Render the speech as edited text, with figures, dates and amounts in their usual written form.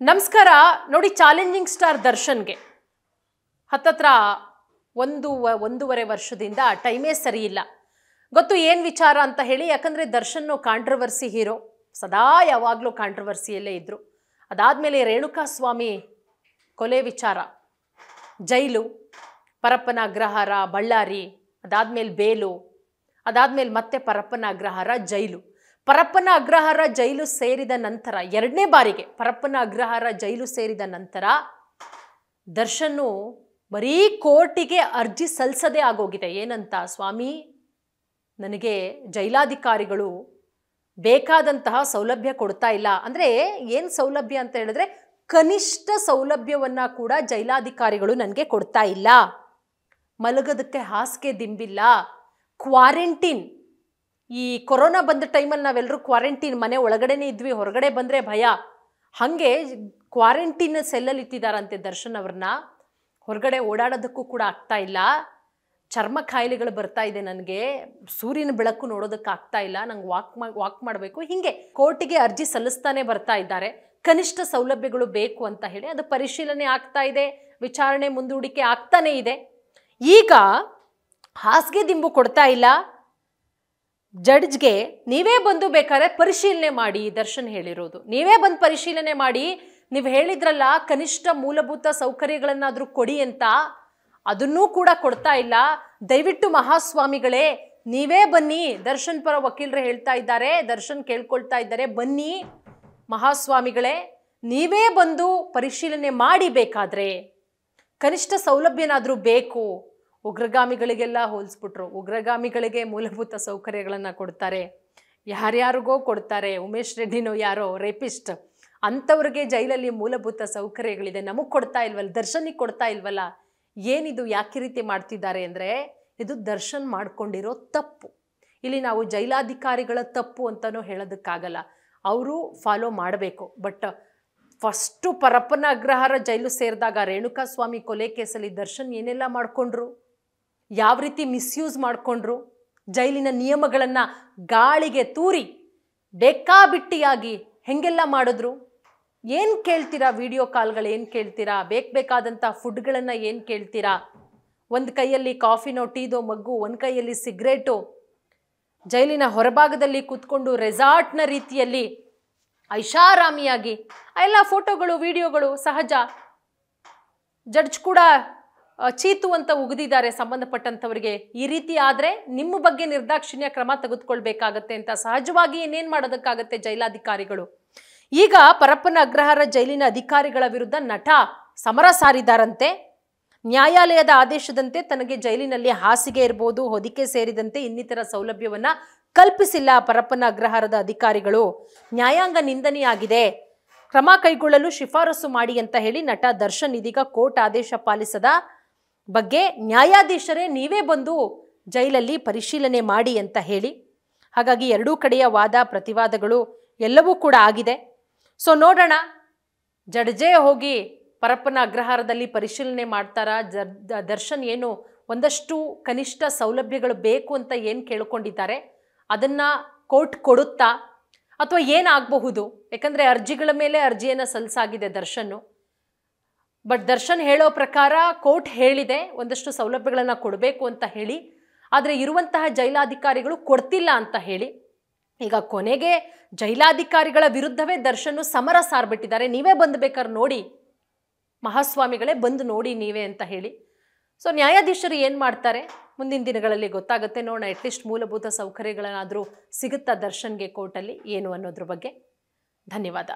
ನಮಸ್ಕಾರ ನೋಡಿ challenging star ದರ್ಶನ್ಗೆ ಹತ್ತತ್ರ ಒಂದೂವರೆ ವರ್ಷದಿಂದ ಟೈಮೇ ಸರಿ ಇಲ್ಲ ಗೊತ್ತು ಏನು ವಿಚಾರ ಅಂತ ಹೇಳಿ ಯಾಕಂದ್ರೆ ದರ್ಶನ್ ಕಾಂಟ್ರವರ್ಸಿ ಹೀರೋ ಸದಾ ಯಾವಾಗಲೂ ಕಾಂಟ್ರವರ್ಸಿಯಲ್ಲೇ ಇದ್ರು ಅದಾದಮೇಲೆ ರೇಣುಕಾಸ್ವಾಮಿ ಕೊಲೆ ವಿಚಾರ ಜೈಲು ಪರಪ್ಪನ ಅಗ್ರಹಾರ ಬಳ್ಳಾರಿ ಅದಾದಮೇಲೆ ಬೇಲು ಅದಾದಮೇಲೆ ಮತ್ತೆ ಪರಪ್ಪನ ಅಗ್ರಹಾರ ಜೈಲು ಪರಪ್ಪನ ಅಗ್ರಹಾರ ಜೈಲು ಸೇರಿದ ನಂತರ ಎರಡನೇ ಬಾರಿಗೆ ಪರಪ್ಪನ ಅಗ್ರಹಾರ ಜೈಲು ಸೇರಿದ ನಂತರ ದರ್ಶನ್ನು ಬರೀ ಕೋರ್ಟಿಗೆ ಅರ್ಜಿ ಸಲ್ಲಿಸದೇ ಆಗೋಗಿದೆ ಏನಂತ ಸ್ವಾಮಿ ನನಗೆ ಜೈಲಾಧಿಕಾರಿಗಳು ಬೇಕಾದಂತಹ ಸೌಲಭ್ಯ ಕೊಡ್ತಾ ಇಲ್ಲ ಅಂದರೆ ಏನು ಸೌಲಭ್ಯ ಅಂತ ಹೇಳಿದ್ರೆ ಕನಿಷ್ಠ ಸೌಲಭ್ಯವನ್ನು ಕೂಡ ಜೈಲಾಧಿಕಾರಿಗಳು ನನಗೆ ಕೊಡ್ತಾ ಇಲ್ಲ ಮಲಗೋದಕ್ಕೆ ಹಾಸಿಗೆ ದಿಂಬಿಲ್ಲ ಕ್ವಾರಂಟೈನ್ ಈ ಕೊರೋನಾ ಬಂದ ಟೈಮಲ್ಲಿ ನಾವೆಲ್ಲರೂ ಕ್ವಾರಂಟೈನ್ ಮನೆ ಒಳಗಡೆನೇ ಇದ್ವಿ ಹೊರಗಡೆ ಬಂದರೆ ಭಯ ಹಾಗೆ ಕ್ವಾರಂಟೈನ್ ಸೆಲ್ಲಲ್ಲಿ ಇಟ್ಟಿದ್ದಾರಂತೆ ದರ್ಶನ್ ಅವ್ರನ್ನ ಹೊರಗಡೆ ಓಡಾಡೋದಕ್ಕೂ ಕೂಡ ಆಗ್ತಾ ಇಲ್ಲ ಚರ್ಮ ಕಾಯಿಲೆಗಳು ಬರ್ತಾ ಇದೆ ನನಗೆ ಸೂರ್ಯನ ಬೆಳಕು ನೋಡೋದಕ್ಕೆ ಆಗ್ತಾ ಇಲ್ಲ ನಂಗೆ ವಾಕ್ ಮಾಡಬೇಕು ಹೀಗೆ ಕೋರ್ಟಿಗೆ ಅರ್ಜಿ ಸಲ್ಲಿಸ್ತಾನೆ ಬರ್ತಾ ಇದ್ದಾರೆ ಕನಿಷ್ಠ ಸೌಲಭ್ಯಗಳು ಬೇಕು ಅಂತ ಹೇಳಿ ಅದು ಪರಿಶೀಲನೆ ಆಗ್ತಾ ಇದೆ ವಿಚಾರಣೆ ಮುಂದೂಡಿಕೆ ಆಗ್ತಾನೇ ಇದೆ ಈಗ ಹಾಸಿಗೆ ದಿಂಬು ಕೊಡ್ತಾ ಇಲ್ಲ ಜಡ್ಜ್ಗೆ ನೀವೇ ಬಂದು ಬೇಕಾದ್ರೆ ಪರಿಶೀಲನೆ ಮಾಡಿ ದರ್ಶನ್ ಹೇಳಿರೋದು ನೀವೇ ಬಂದು ಪರಿಶೀಲನೆ ಮಾಡಿ ನೀವು ಹೇಳಿದ್ರಲ್ಲ ಕನಿಷ್ಠ ಮೂಲಭೂತ ಸೌಕರ್ಯಗಳನ್ನಾದರೂ ಕೊಡಿ ಅಂತ ಅದನ್ನೂ ಕೂಡ ಕೊಡ್ತಾ ಇಲ್ಲ ದಯವಿಟ್ಟು ಮಹಾಸ್ವಾಮಿಗಳೇ ನೀವೇ ಬನ್ನಿ ದರ್ಶನ್ ಪರ ವಕೀಲರು ಹೇಳ್ತಾ ಇದ್ದಾರೆ ದರ್ಶನ್ ಕೇಳ್ಕೊಳ್ತಾ ಇದ್ದಾರೆ ಬನ್ನಿ ಮಹಾಸ್ವಾಮಿಗಳೇ ನೀವೇ ಬಂದು ಪರಿಶೀಲನೆ ಮಾಡಿ ಬೇಕಾದ್ರೆ ಕನಿಷ್ಠ ಸೌಲಭ್ಯನಾದರೂ ಬೇಕು ಉಗ್ರಗಾಮಿಗಳಿಗೆಲ್ಲ ಹೋಲಿಸ್ಬಿಟ್ರು ಉಗ್ರಗಾಮಿಗಳಿಗೆ ಮೂಲಭೂತ ಸೌಕರ್ಯಗಳನ್ನು ಕೊಡ್ತಾರೆ ಯಾರ್ಯಾರಿಗೋ ಕೊಡ್ತಾರೆ ಉಮೇಶ್ ರೆಡ್ಡಿನೋ ಯಾರೋ ರೇಪಿಸ್ಟ್ ಅಂಥವ್ರಿಗೆ ಜೈಲಲ್ಲಿ ಮೂಲಭೂತ ಸೌಕರ್ಯಗಳಿದೆ ನಮಗೆ ಕೊಡ್ತಾ ಇಲ್ವಲ್ಲ ದರ್ಶನಿಗೆ ಕೊಡ್ತಾ ಇಲ್ವಲ್ಲ ಏನಿದು ಯಾಕೆ ರೀತಿ ಮಾಡ್ತಿದ್ದಾರೆ ಅಂದರೆ ಇದು ದರ್ಶನ್ ಮಾಡ್ಕೊಂಡಿರೋ ತಪ್ಪು ಇಲ್ಲಿ ನಾವು ಜೈಲಾಧಿಕಾರಿಗಳ ತಪ್ಪು ಅಂತಲೂ ಹೇಳೋದಕ್ಕಾಗಲ್ಲ ಅವರು ಫಾಲೋ ಮಾಡಬೇಕು ಬಟ್ ಫಸ್ಟು ಪರಪ್ಪನ ಅಗ್ರಹಾರ ಜೈಲು ಸೇರಿದಾಗ ರೇಣುಕಾಸ್ವಾಮಿ ಕೊಲೆ ಕೇಸಲ್ಲಿ ದರ್ಶನ್ ಏನೆಲ್ಲ ಮಾಡಿಕೊಂಡ್ರು ಯಾವ ರೀತಿ ಮಿಸ್ಯೂಸ್ ಮಾಡಿಕೊಂಡ್ರು ಜೈಲಿನ ನಿಯಮಗಳನ್ನು ಗಾಳಿಗೆ ತೂರಿ ಬೇಕಾಬಿಟ್ಟಿಯಾಗಿ ಹೆಂಗೆಲ್ಲ ಮಾಡಿದ್ರು ಏನು ಕೇಳ್ತೀರಾ ವಿಡಿಯೋ ಕಾಲ್ಗಳು ಏನು ಕೇಳ್ತೀರಾ ಬೇಕಾದಂಥ ಫುಡ್ಗಳನ್ನು ಏನು ಕೇಳ್ತೀರಾ ಒಂದು ಕೈಯಲ್ಲಿ ಕಾಫಿನೋ ಟೀದೋ ಮಗ್ಗು ಒಂದು ಕೈಯಲ್ಲಿ ಸಿಗರೇಟು ಜೈಲಿನ ಹೊರಭಾಗದಲ್ಲಿ ಕೂತ್ಕೊಂಡು ರೆಸಾರ್ಟ್ನ ರೀತಿಯಲ್ಲಿ ಐಷಾರಾಮಿಯಾಗಿ ಎಲ್ಲ ಫೋಟೋಗಳು ವಿಡಿಯೋಗಳು ಸಹಜ ಜಡ್ಜ್ ಕೂಡ ಚೀತು ಅಂತ ಉಗಿದಿದ್ದಾರೆ ಸಂಬಂಧಪಟ್ಟಂಥವರಿಗೆ ಈ ರೀತಿ ಆದರೆ ನಿಮ್ಮ ಬಗ್ಗೆ ನಿರ್ದಾಕ್ಷಿಣ್ಯ ಕ್ರಮ ತೆಗೆದುಕೊಳ್ಬೇಕಾಗತ್ತೆ ಅಂತ ಸಹಜವಾಗಿ ಏನೇನು ಮಾಡೋದಕ್ಕಾಗತ್ತೆ ಜೈಲಾಧಿಕಾರಿಗಳು ಈಗ ಪರಪ್ಪನ ಅಗ್ರಹಾರ ಜೈಲಿನ ಅಧಿಕಾರಿಗಳ ವಿರುದ್ಧ ನಟ ಸಮರ ಸಾರಿದಾರಂತೆ ನ್ಯಾಯಾಲಯದ ಆದೇಶದಂತೆ ತನಗೆ ಜೈಲಿನಲ್ಲಿ ಹಾಸಿಗೆ ಇರ್ಬೋದು ಹೊದಿಕೆ ಸೇರಿದಂತೆ ಇನ್ನಿತರ ಸೌಲಭ್ಯವನ್ನು ಕಲ್ಪಿಸಿಲ್ಲ ಪರಪ್ಪನ ಅಗ್ರಹಾರದ ಅಧಿಕಾರಿಗಳು ನ್ಯಾಯಾಂಗ ನಿಂದನೆಯಾಗಿದೆ ಕ್ರಮ ಕೈಗೊಳ್ಳಲು ಶಿಫಾರಸು ಮಾಡಿ ಅಂತ ಹೇಳಿ ನಟ ದರ್ಶನ್ ಇದೀಗ ಕೋರ್ಟ್ ಆದೇಶ ಪಾಲಿಸದ ಬಗ್ಗೆ ನ್ಯಾಯಾಧೀಶರೇ ನೀವೇ ಬಂದು ಜೈಲಲ್ಲಿ ಪರಿಶೀಲನೆ ಮಾಡಿ ಅಂತ ಹೇಳಿ ಹಾಗಾಗಿ ಎರಡೂ ಕಡೆಯ ವಾದ ಪ್ರತಿವಾದಗಳು ಎಲ್ಲವೂ ಕೂಡ ಆಗಿದೆ ಸೊ ನೋಡೋಣ ಜಡ್ಜೇ ಹೋಗಿ ಪರಪ್ಪನ ಅಗ್ರಹಾರದಲ್ಲಿ ಪರಿಶೀಲನೆ ಮಾಡ್ತಾರಾ ದರ್ಶನ್ ಏನು ಒಂದಷ್ಟು ಕನಿಷ್ಠ ಸೌಲಭ್ಯಗಳು ಬೇಕು ಅಂತ ಏನು ಕೇಳ್ಕೊಂಡಿದ್ದಾರೆ ಅದನ್ನು ಕೋರ್ಟ್ ಕೊಡುತ್ತಾ ಅಥವಾ ಏನಾಗಬಹುದು ಯಾಕಂದರೆ ಅರ್ಜಿಗಳ ಮೇಲೆ ಅರ್ಜಿಯನ್ನು ಸಲ್ಲಿಸಾಗಿದೆ ದರ್ಶನ್ನು ಬಟ್ ದರ್ಶನ್ ಹೇಳೋ ಪ್ರಕಾರ ಕೋರ್ಟ್ ಹೇಳಿದೆ ಒಂದಷ್ಟು ಸೌಲಭ್ಯಗಳನ್ನು ಕೊಡಬೇಕು ಅಂತ ಹೇಳಿ ಆದರೆ ಇರುವಂತಹ ಜೈಲಾಧಿಕಾರಿಗಳು ಕೊಡ್ತಿಲ್ಲ ಅಂತ ಹೇಳಿ ಈಗ ಕೊನೆಗೆ ಜೈಲಾಧಿಕಾರಿಗಳ ವಿರುದ್ಧವೇ ದರ್ಶನ್ನು ಸಮರ ಸಾರ್ಬಿಟ್ಟಿದ್ದಾರೆ ನೀವೇ ಬಂದು ಬೇಕಾದ್ರೆ ನೋಡಿ ಮಹಾಸ್ವಾಮಿಗಳೇ ಬಂದು ನೋಡಿ ನೀವೇ ಅಂತ ಹೇಳಿ ಸೊ ನ್ಯಾಯಾಧೀಶರು ಏನು ಮಾಡ್ತಾರೆ ಮುಂದಿನ ದಿನಗಳಲ್ಲಿ ಗೊತ್ತಾಗುತ್ತೆ ನೋಡೋಣ ಅಟ್ಲೀಸ್ಟ್ ಮೂಲಭೂತ ಸೌಕರ್ಯಗಳನ್ನಾದರೂ ಸಿಗುತ್ತಾ ದರ್ಶನ್ಗೆ ಕೋರ್ಟಲ್ಲಿ ಏನು ಅನ್ನೋದ್ರ ಬಗ್ಗೆ ಧನ್ಯವಾದ